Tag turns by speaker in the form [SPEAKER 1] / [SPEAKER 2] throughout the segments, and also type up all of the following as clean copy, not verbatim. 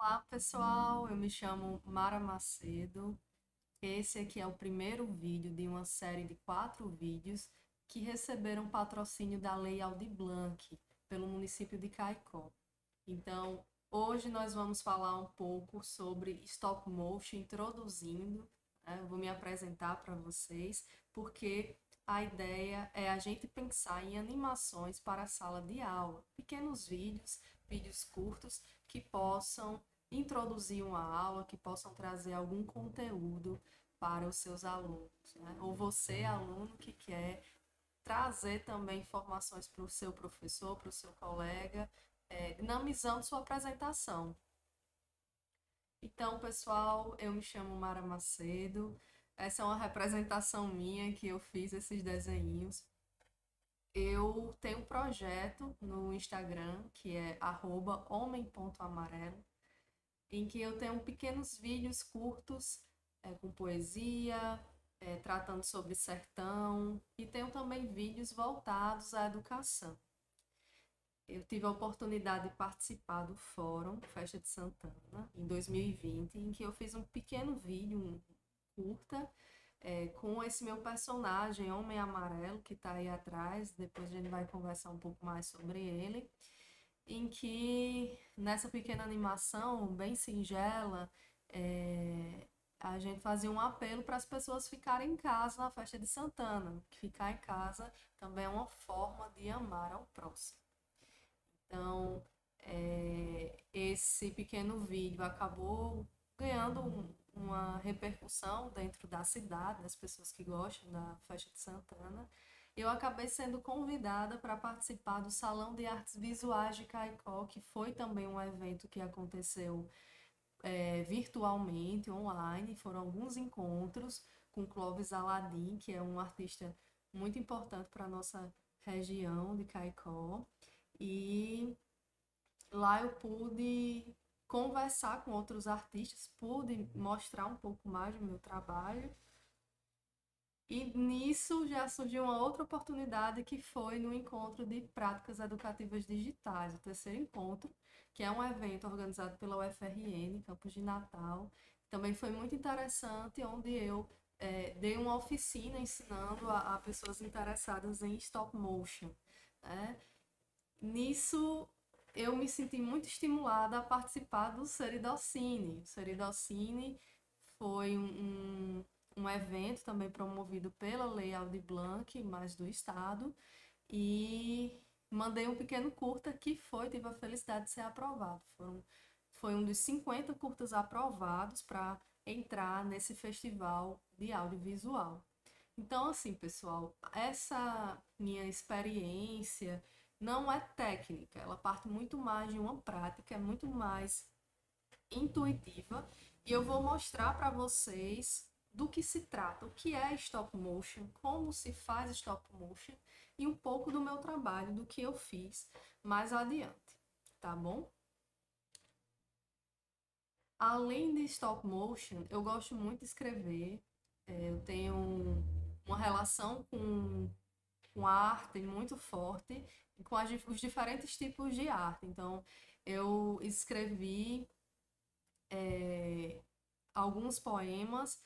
[SPEAKER 1] Olá, pessoal. Eu me chamo Mara Macedo. Esse aqui é o primeiro vídeo de uma série de 4 vídeos que receberam patrocínio da Lei Aldir Blanc pelo município de Caicó. Então, hoje nós vamos falar um pouco sobre stop motion, introduzindo, né? Eu vou me apresentar para vocês, porque a ideia é a gente pensar em animações para a sala de aula, pequenos vídeos, vídeos curtos que possam introduzir uma aula, que possam trazer algum conteúdo para os seus alunos, né? Ou você, aluno, que quer trazer também informações para o seu professor, para o seu colega, dinamizando sua apresentação. Então, pessoal, eu me chamo Mara Macedo. Essa é uma representação minha que eu fiz esses desenhinhos. Eu tenho um projeto no Instagram que é @homem.amarelo, em que eu tenho pequenos vídeos curtos com poesia, tratando sobre sertão, e tenho também vídeos voltados à educação. Eu tive a oportunidade de participar do Fórum Festa de Santana em 2020, em que eu fiz um pequeno vídeo, um curta, com esse meu personagem, Homem Amarelo, que está aí atrás. Depois a gente vai conversar um pouco mais sobre ele. Em que, nessa pequena animação, bem singela, a gente fazia um apelo para as pessoas ficarem em casa na festa de Santana. Que ficar em casa também é uma forma de amar ao próximo. Então, esse pequeno vídeo acabou ganhando uma repercussão dentro da cidade, das pessoas que gostam da festa de Santana. Eu acabei sendo convidada para participar do Salão de Artes Visuais de Caicó, que foi também um evento que aconteceu virtualmente, online. Foram alguns encontros com Clóvis Aladim, que é um artista muito importante para a nossa região de Caicó. E lá eu pude conversar com outros artistas, pude mostrar um pouco mais do meu trabalho. E nisso já surgiu uma outra oportunidade que foi no encontro de práticas educativas digitais, o terceiro encontro, que é um evento organizado pela UFRN, Campus de Natal. Também foi muito interessante, onde eu dei uma oficina ensinando a pessoas interessadas em stop motion, né? Nisso, eu me senti muito estimulada a participar do Seridocine. O Seridocine foi um evento também promovido pela Lei Aldir Blanc, mas do Estado, e mandei um pequeno curta que tive a felicidade de ser aprovado. Foi um dos 50 curtas aprovados para entrar nesse festival de audiovisual. Então, assim, pessoal, essa minha experiência não é técnica, ela parte muito mais de uma prática, é muito mais intuitiva, e eu vou mostrar para vocês do que se trata, o que é stop motion, como se faz stop motion e um pouco do meu trabalho, do que eu fiz mais adiante, tá bom? Além de stop motion, eu gosto muito de escrever, eu tenho uma relação com a arte muito forte, e com os diferentes tipos de arte. Então, eu escrevi alguns poemas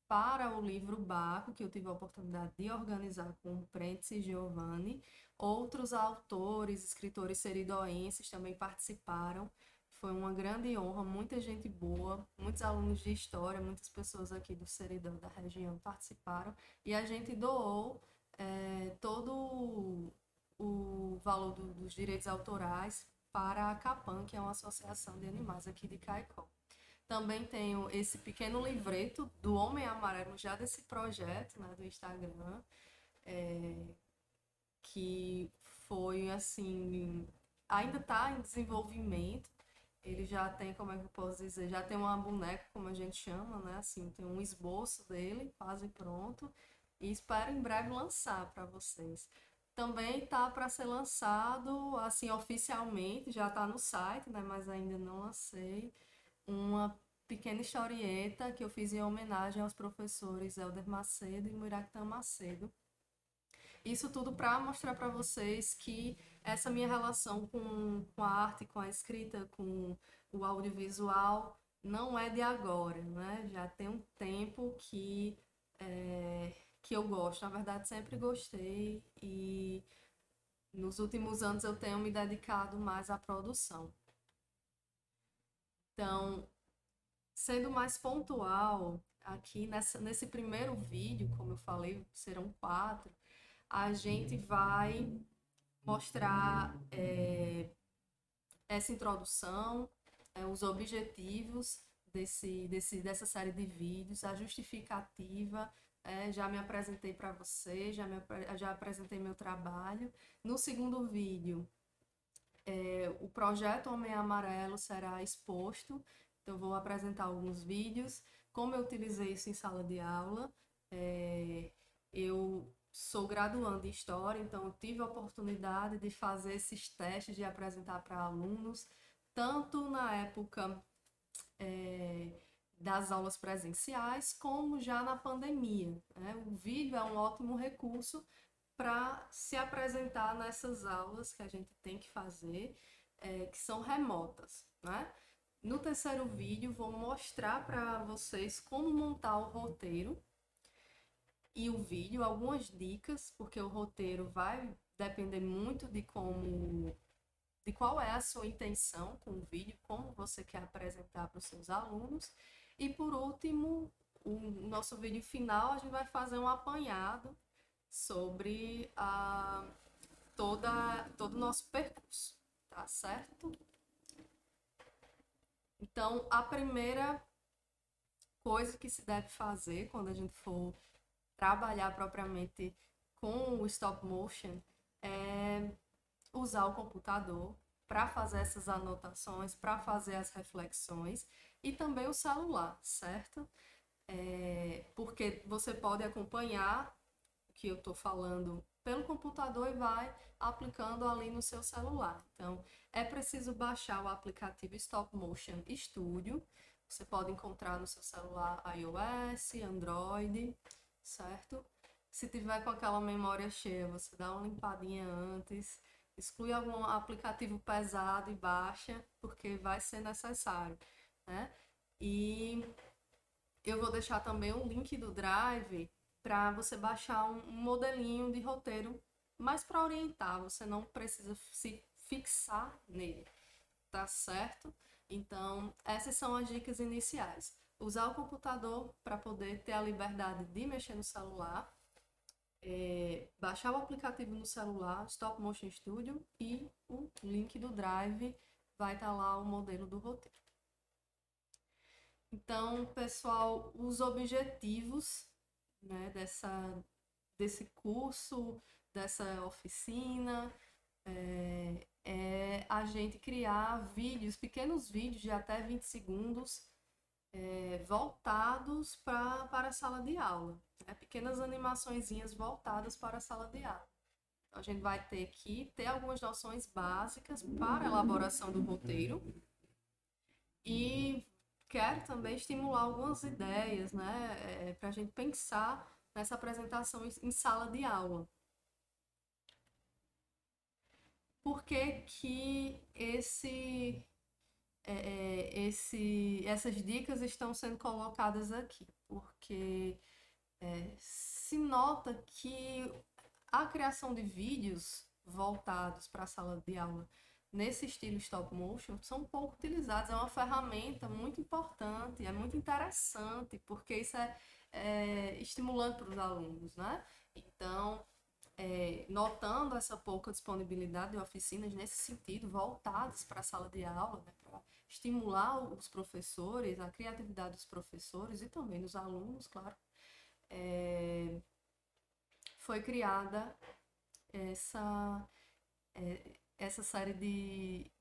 [SPEAKER 1] para o livro Baco, que eu tive a oportunidade de organizar com o Prentice Giovanni. Outros autores, escritores seridoenses também participaram. Foi uma grande honra, muita gente boa, muitos alunos de história, muitas pessoas aqui do Seridó, da região, participaram. E a gente doou todo o valor dos direitos autorais para a CAPAN, que é uma associação de animais aqui de Caicó. Também tenho esse pequeno livreto do Homem Amarelo, já desse projeto, né, do Instagram, que foi assim, ainda está em desenvolvimento. Ele já tem, como é que eu posso dizer, já tem uma boneca, como a gente chama, né? Assim, tem um esboço dele, quase pronto, e espero em breve lançar para vocês. Também tá para ser lançado, assim, oficialmente, já está no site, né? Mas ainda não lancei uma pequena historieta que eu fiz em homenagem aos professores Helder Macedo e Muiractan Macedo. Isso tudo para mostrar para vocês que essa minha relação com a arte, com a escrita, com o audiovisual não é de agora, né? Já tem um tempo que eu gosto. Na verdade, sempre gostei e nos últimos anos eu tenho me dedicado mais à produção. Então, sendo mais pontual, aqui nesse primeiro vídeo, como eu falei, serão 4, a gente vai mostrar essa introdução, os objetivos dessa série de vídeos, a justificativa, já me apresentei para você, já apresentei meu trabalho. No segundo vídeo, o projeto Homem Amarelo será exposto, então vou apresentar alguns vídeos, como eu utilizei isso em sala de aula. Eu sou graduando em História, então eu tive a oportunidade de fazer esses testes, de apresentar para alunos, tanto na época das aulas presenciais, como já na pandemia, né? O vídeo é um ótimo recurso para se apresentar nessas aulas que a gente tem que fazer, que são remotas, né? No terceiro vídeo, vou mostrar para vocês como montar o roteiro e o vídeo, algumas dicas, porque o roteiro vai depender muito de qual é a sua intenção com o vídeo, como você quer apresentar para os seus alunos. E por último, o nosso vídeo final, a gente vai fazer um apanhado sobre todo o nosso percurso, tá certo? Então, a primeira coisa que se deve fazer quando a gente for trabalhar propriamente com o stop motion é usar o computador para fazer essas anotações, para fazer as reflexões e também o celular, certo? Porque você pode acompanhar o que eu estou falando pelo computador e vai aplicando ali no seu celular. Então, é preciso baixar o aplicativo Stop Motion Studio. Você pode encontrar no seu celular iOS, Android, certo? Se tiver com aquela memória cheia, você dá uma limpadinha antes, exclui algum aplicativo pesado e baixa, porque vai ser necessário, né? E eu vou deixar também um link do Drive para você baixar um modelinho de roteiro, mas para orientar, você não precisa se fixar nele, tá certo? Então, essas são as dicas iniciais. Usar o computador para poder ter a liberdade de mexer no celular, baixar o aplicativo no celular, Stop Motion Studio, e o link do Drive vai estar lá o modelo do roteiro. Então, pessoal, os objetivos, né, desse curso, dessa oficina, é a gente criar vídeos, pequenos vídeos de até 20 segundos, voltados para a sala de aula, né? Pequenas animaçõezinhas voltadas para a sala de aula. Então, a gente vai ter que ter algumas noções básicas para a elaboração do roteiro e quero também estimular algumas ideias, né, para a gente pensar nessa apresentação em sala de aula. Por que que essas dicas estão sendo colocadas aqui? Porque se nota que a criação de vídeos voltados para a sala de aula nesse estilo stop motion são pouco utilizados. É uma ferramenta muito importante, é muito interessante, porque isso é estimulante para os alunos, né? Então, notando essa pouca disponibilidade de oficinas nesse sentido, voltadas para a sala de aula, né, para estimular os professores, a criatividade dos professores e também dos alunos, claro, foi criada essa, essa série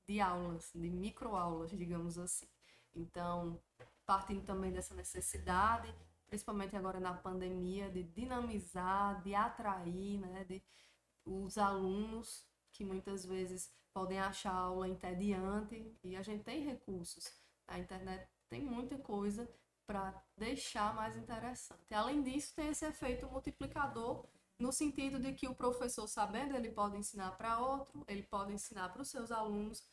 [SPEAKER 1] de aulas, de microaulas, digamos assim. Então, partindo também dessa necessidade, principalmente agora na pandemia, de dinamizar, de atrair, né, os alunos que muitas vezes podem achar a aula entediante, e a gente tem recursos. A internet tem muita coisa para deixar mais interessante. Além disso, tem esse efeito multiplicador, no sentido de que o professor, sabendo, ele pode ensinar para outro, ele pode ensinar para os seus alunos,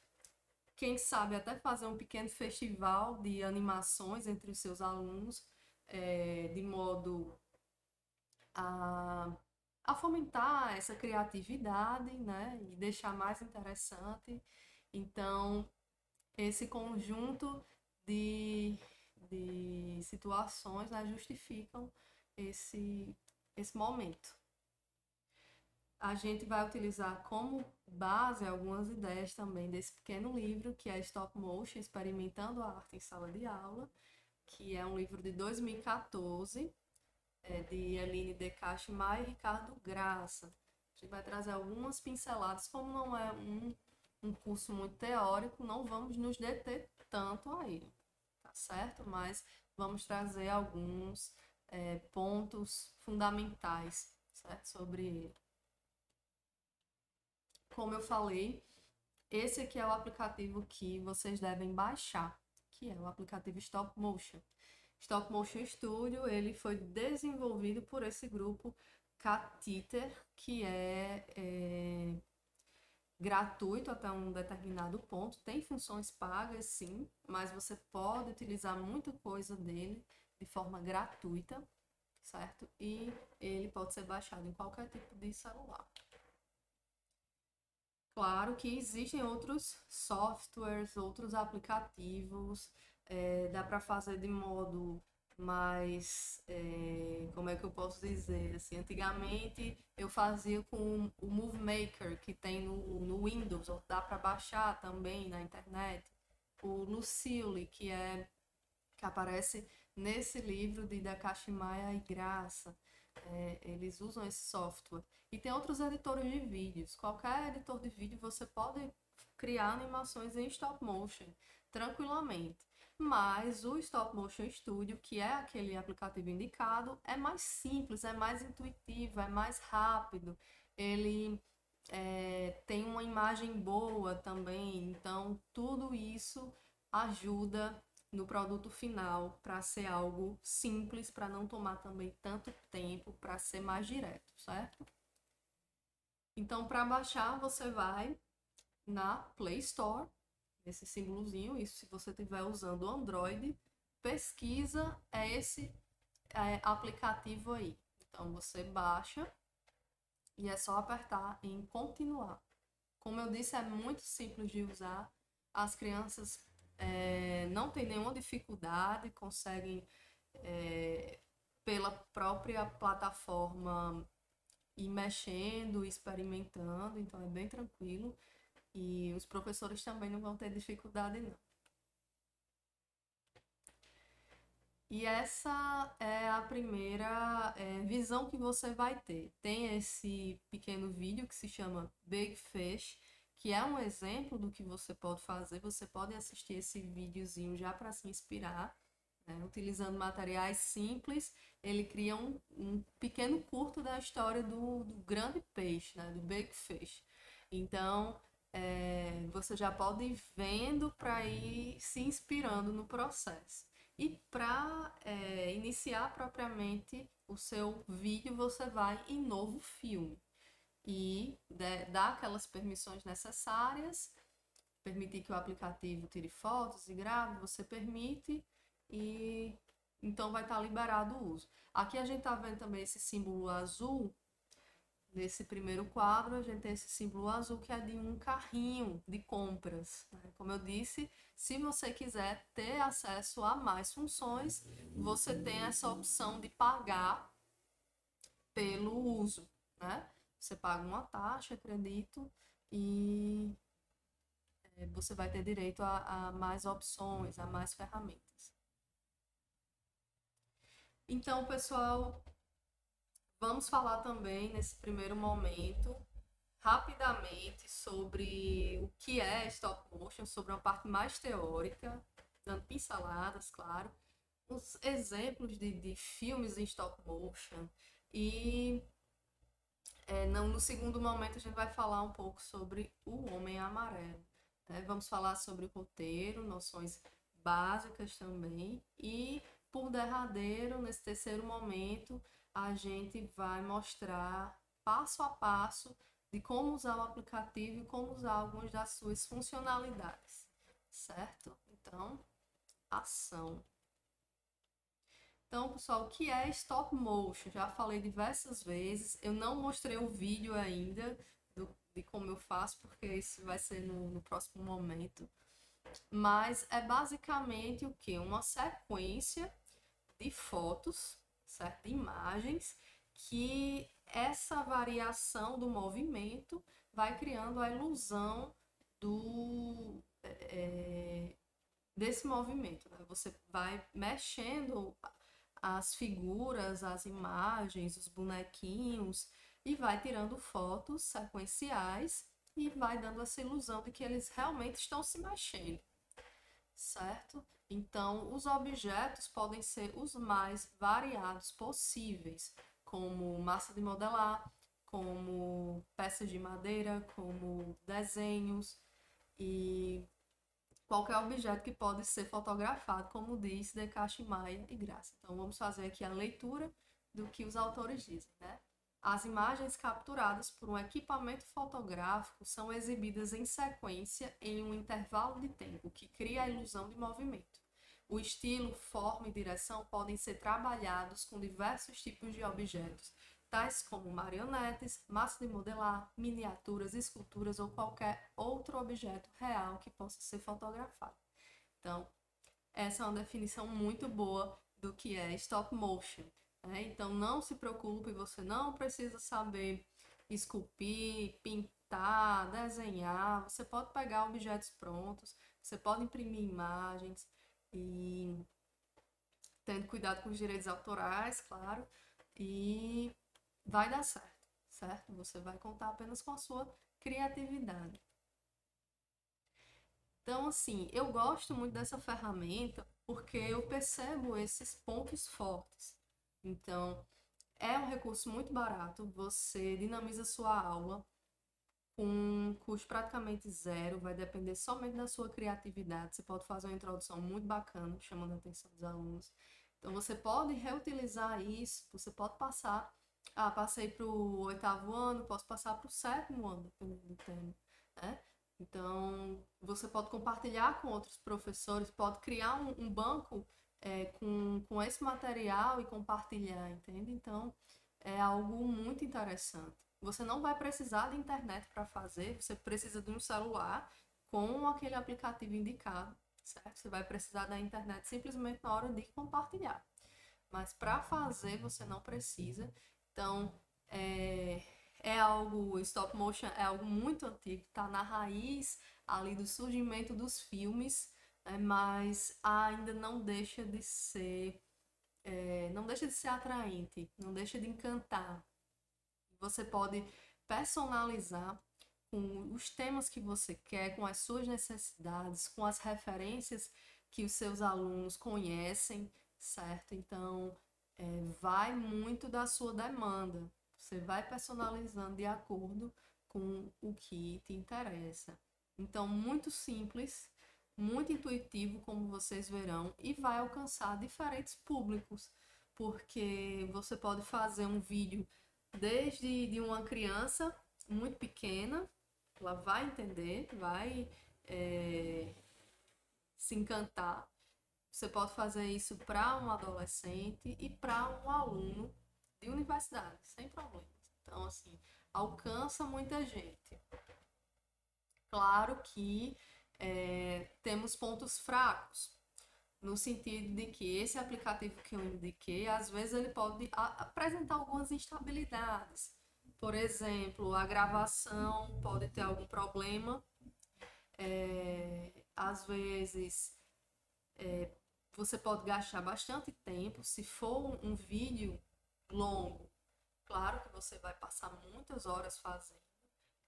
[SPEAKER 1] quem sabe até fazer um pequeno festival de animações entre os seus alunos, de modo a, a fomentar essa criatividade, né? E deixar mais interessante. Então, esse conjunto de situações, né, justificam esse momento. A gente vai utilizar como base algumas ideias também desse pequeno livro, que é Stop Motion, Experimentando a Arte em Sala de Aula, que é um livro de 2014, de Eline de Castro-Maia e Ricardo Graça. A gente vai trazer algumas pinceladas, como não é um curso muito teórico, não vamos nos deter tanto aí, tá certo? Mas vamos trazer alguns pontos fundamentais, certo? Sobre ele. Como eu falei, esse aqui é o aplicativo que vocês devem baixar, que é o aplicativo Stop Motion. Stop Motion Studio, ele foi desenvolvido por esse grupo Catiter, que é gratuito até um determinado ponto. Tem funções pagas, sim, mas você pode utilizar muita coisa dele de forma gratuita, certo? E ele pode ser baixado em qualquer tipo de celular. Claro que existem outros softwares, outros aplicativos, dá para fazer de modo mais, como é que eu posso dizer, assim, antigamente eu fazia com o Movie Maker, que tem no Windows, ou dá para baixar também na internet, o Lucille, que aparece nesse livro de Takashi Maia e Graça. Eles usam esse software. E tem outros editores de vídeos. Qualquer editor de vídeo você pode criar animações em stop motion tranquilamente. Mas o Stop Motion Studio, que é aquele aplicativo indicado, é mais simples, é mais intuitivo, é mais rápido. Ele tem uma imagem boa também. Então, tudo isso ajuda no produto final para ser algo simples, para não tomar também tanto tempo, para ser mais direto, certo? Então, para baixar, você vai na Play Store, esse símbolozinho, isso se você estiver usando o Android, pesquisa esse aplicativo aí. Então, você baixa e é só apertar em continuar. Como eu disse, é muito simples de usar. As crianças não têm nenhuma dificuldade, conseguem, pela própria plataforma, ir mexendo, experimentando, então é bem tranquilo. E os professores também não vão ter dificuldade, não. E essa é a primeira visão que você vai ter. Tem esse pequeno vídeo que se chama Big Fish, que é um exemplo do que você pode fazer. Você pode assistir esse videozinho já para se inspirar, né? Utilizando materiais simples, ele cria um pequeno curto da história do grande peixe, né? Do Big Fish. Então, você já pode ir vendo para ir se inspirando no processo. E para iniciar propriamente o seu vídeo, você vai em novo filme e dá aquelas permissões necessárias, permitir que o aplicativo tire fotos e grave, você permite e então vai estar liberado o uso. Aqui a gente está vendo também esse símbolo azul. Nesse primeiro quadro, a gente tem esse símbolo azul que é de um carrinho de compras, né? Como eu disse, se você quiser ter acesso a mais funções, você tem essa opção de pagar pelo uso, né? Você paga uma taxa, acredito, e você vai ter direito a mais opções, a mais ferramentas. Então, pessoal, vamos falar também nesse primeiro momento rapidamente sobre o que é stop motion, sobre uma parte mais teórica, dando pinceladas, claro, os exemplos de filmes em stop motion e no segundo momento a gente vai falar um pouco sobre o Homem Amarelo, né? Vamos falar sobre o roteiro, noções básicas também e por derradeiro, nesse terceiro momento, a gente vai mostrar passo a passo de como usar o aplicativo e como usar algumas das suas funcionalidades. certo? Então, ação. Então, pessoal, o que é stop motion? Já falei diversas vezes. Eu não mostrei o vídeo ainda de como eu faço, porque isso vai ser no próximo momento. Mas é basicamente o que? Uma sequência de fotos, certo? De imagens, que essa variação do movimento vai criando a ilusão desse movimento, né? Você vai mexendo as figuras, as imagens, os bonequinhos e vai tirando fotos sequenciais e vai dando essa ilusão de que eles realmente estão se mexendo, certo? Então, os objetos podem ser os mais variados possíveis, como massa de modelar, como peças de madeira, como desenhos e qualquer objeto que pode ser fotografado, como diz Descartes, Maia e Graça. Então, vamos fazer aqui a leitura do que os autores dizem, né? As imagens capturadas por um equipamento fotográfico são exibidas em sequência em um intervalo de tempo que cria a ilusão de movimento. O estilo, forma e direção podem ser trabalhados com diversos tipos de objetos, tais como marionetes, massa de modelar, miniaturas, esculturas ou qualquer outro objeto real que possa ser fotografado. Então, essa é uma definição muito boa do que é stop motion, né? Então, não se preocupe, você não precisa saber esculpir, pintar, desenhar. Você pode pegar objetos prontos, você pode imprimir imagens e tendo cuidado com os direitos autorais, claro, e vai dar certo, certo? Você vai contar apenas com a sua criatividade. Então, assim, eu gosto muito dessa ferramenta porque eu percebo esses pontos fortes. Então, é um recurso muito barato, você dinamiza sua aula com um custo praticamente zero, vai depender somente da sua criatividade. Você pode fazer uma introdução muito bacana, chamando a atenção dos alunos. Então, você pode reutilizar isso, você pode passar. Ah, passei para o 8º ano, posso passar para o 7º ano, dependendo do tema, né? Então, você pode compartilhar com outros professores, pode criar um banco com esse material e compartilhar, entende? Então, é algo muito interessante. Você não vai precisar de internet para fazer, você precisa de um celular com aquele aplicativo indicado, certo? Você vai precisar da internet simplesmente na hora de compartilhar. Mas para fazer você não precisa. Então, algo, stop motion é algo muito antigo, está na raiz ali do surgimento dos filmes, né? Mas ainda não deixa de ser, não deixa de ser atraente, não deixa de encantar. Você pode personalizar com os temas que você quer, com as suas necessidades, com as referências que os seus alunos conhecem, certo? Então, vai muito da sua demanda. Você vai personalizando de acordo com o que te interessa. Então, muito simples, muito intuitivo, como vocês verão, e vai alcançar diferentes públicos, porque você pode fazer um vídeo desde de uma criança muito pequena, ela vai entender, vai se encantar. Você pode fazer isso para um adolescente e para um aluno de universidade, sem problemas. Então, assim, alcança muita gente. Claro que temos pontos fracos, no sentido de que esse aplicativo que eu indiquei, às vezes ele pode apresentar algumas instabilidades. Por exemplo, a gravação pode ter algum problema. Às vezes você pode gastar bastante tempo. Se for um vídeo longo, claro que você vai passar muitas horas fazendo.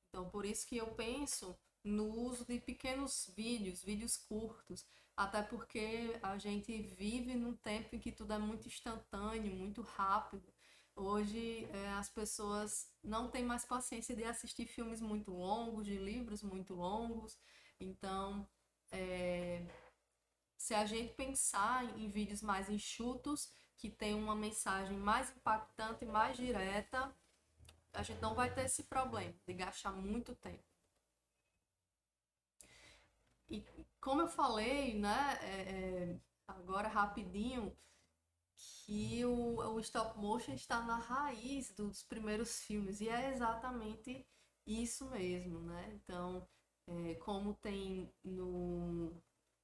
[SPEAKER 1] Então, por isso que eu penso no uso de pequenos vídeos, vídeos curtos, até porque a gente vive num tempo em que tudo é muito instantâneo, muito rápido. Hoje, as pessoas não têm mais paciência de assistir filmes muito longos, de livros muito longos. Então, se a gente pensar em vídeos mais enxutos, que tem uma mensagem mais impactante, mais direta, a gente não vai ter esse problema de gastar muito tempo. E como eu falei, né, agora rapidinho, que o stop motion está na raiz dos primeiros filmes, e é exatamente isso mesmo, né? Então, como tem no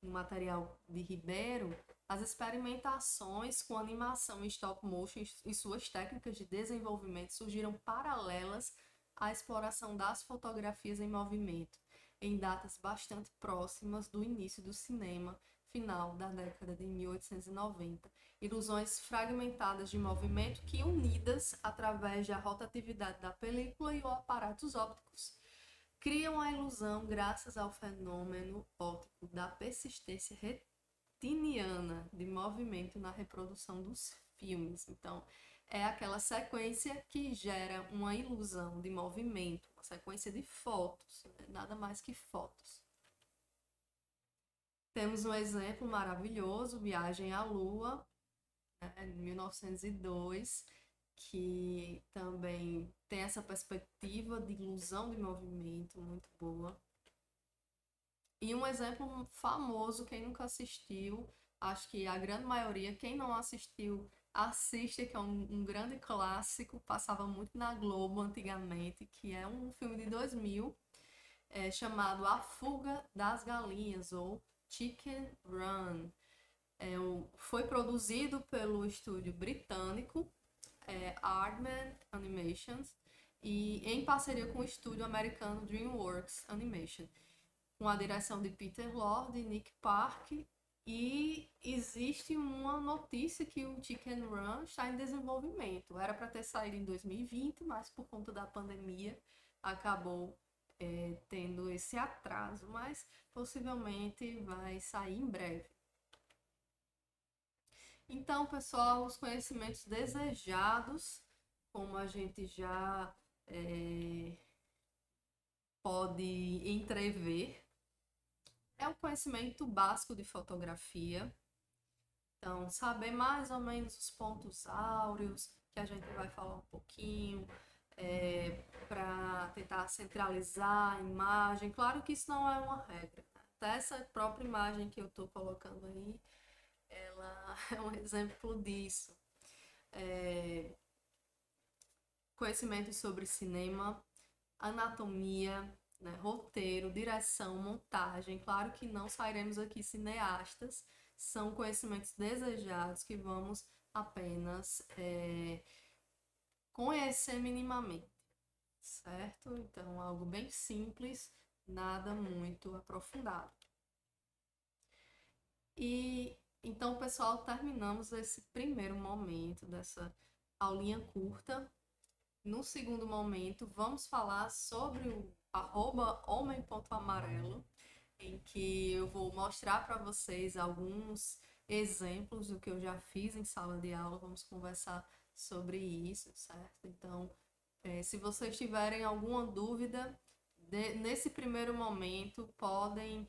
[SPEAKER 1] material de Ribeiro, as experimentações com animação em stop motion e suas técnicas de desenvolvimento surgiram paralelas à exploração das fotografias em movimento, em datas bastante próximas do início do cinema, final da década de 1890. Ilusões fragmentadas de movimento que, unidas através da rotatividade da película e os aparatos ópticos, criam a ilusão graças ao fenômeno óptico da persistência retiniana de movimento na reprodução dos filmes. Então, é aquela sequência que gera uma ilusão de movimento, uma sequência de fotos, né? Nada mais que fotos. Temos um exemplo maravilhoso, Viagem à Lua, né, de 1902, que também tem essa perspectiva de ilusão de movimento muito boa. E um exemplo famoso, quem nunca assistiu, acho que a grande maioria, quem não assistiu, assiste, que é um grande clássico, passava muito na Globo antigamente, que é um filme de 2000, chamado A Fuga das Galinhas, ou Chicken Run. Foi produzido pelo estúdio britânico Aardman Animations e em parceria com o estúdio americano DreamWorks Animation, com a direção de Peter Lord e Nick Park. E existe uma notícia que o Chicken Run está em desenvolvimento. Era para ter saído em 2020, mas por conta da pandemia acabou tendo esse atraso, mas possivelmente vai sair em breve. Então, pessoal, os conhecimentos desejados, como a gente já pode entrever, é o conhecimento básico de fotografia. Então, saber mais ou menos os pontos áureos, que a gente vai falar um pouquinho, para tentar centralizar a imagem. Claro que isso não é uma regra, né? Até essa própria imagem que eu estou colocando aí, ela é um exemplo disso. Conhecimentos sobre cinema, anatomia, né, roteiro, direção, montagem. Claro que não sairemos aqui cineastas, são conhecimentos desejados que vamos apenas conhecer minimamente, certo? Então, algo bem simples, nada muito aprofundado. E então, pessoal, terminamos esse primeiro momento dessa aulinha curta. No segundo momento, vamos falar sobre o @homem.amarelo, em que eu vou mostrar para vocês alguns exemplos do que eu já fiz em sala de aula. Vamos conversar sobre isso, certo? Então, se vocês tiverem alguma dúvida, nesse primeiro momento, podem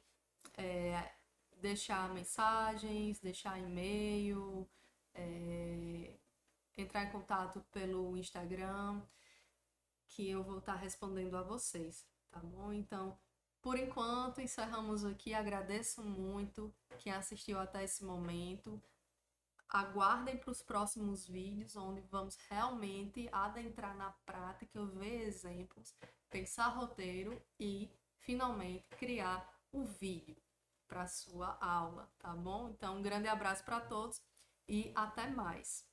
[SPEAKER 1] deixar mensagens, deixar e-mail, entrar em contato pelo Instagram, que eu vou estar respondendo a vocês, tá bom? Então, por enquanto, encerramos aqui. Agradeço muito quem assistiu até esse momento. Aguardem para os próximos vídeos, onde vamos realmente adentrar na prática, ver exemplos, pensar roteiro e, finalmente, criar o vídeo para a sua aula, tá bom? Então, um grande abraço para todos e até mais!